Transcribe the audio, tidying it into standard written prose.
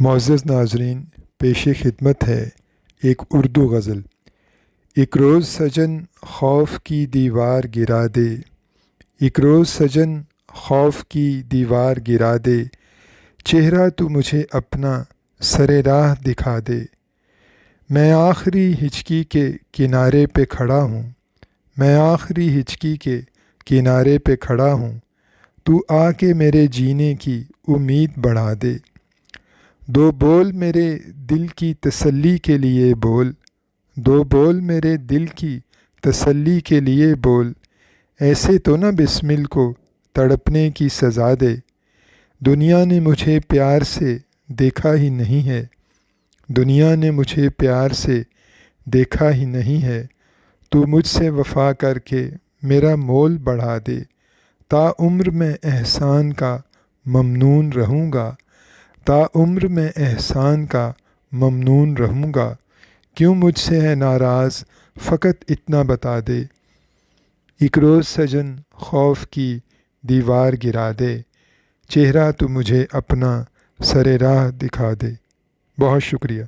معزز ناظرین، پیش خدمت ہے ایک اردو غزل۔ ایک روز سجن خوف کی دیوار گرا دے، ایک روز سجن خوف کی دیوار گرا دے، چہرہ تو مجھے اپنا سر راہ دکھا دے۔ میں آخری ہچکی کے کنارے پہ کھڑا ہوں، میں آخری ہچکی کے کنارے پہ کھڑا ہوں، تو آ کے میرے جینے کی امید بڑھا دے۔ دو بول میرے دل کی تسلی کے لیے بول، دو بول میرے دل کی تسلی کے لیے بول، ایسے تو نہ بسمل کو تڑپنے کی سزا دے۔ دنیا نے مجھے پیار سے دیکھا ہی نہیں ہے، دنیا نے مجھے پیار سے دیکھا ہی نہیں ہے، تو مجھ سے وفا کر کے میرا مول بڑھا دے۔ تا عمر میں احسان کا ممنون رہوں گا، تا عمر میں احسان کا ممنون رہوں گا، کیوں مجھ سے ہے ناراض فقط اتنا بتا دے۔ ایک روز سجن خوف کی دیوار گرا دے، چہرہ تو مجھے اپنا سر راہ دکھا دے۔ بہت شکریہ۔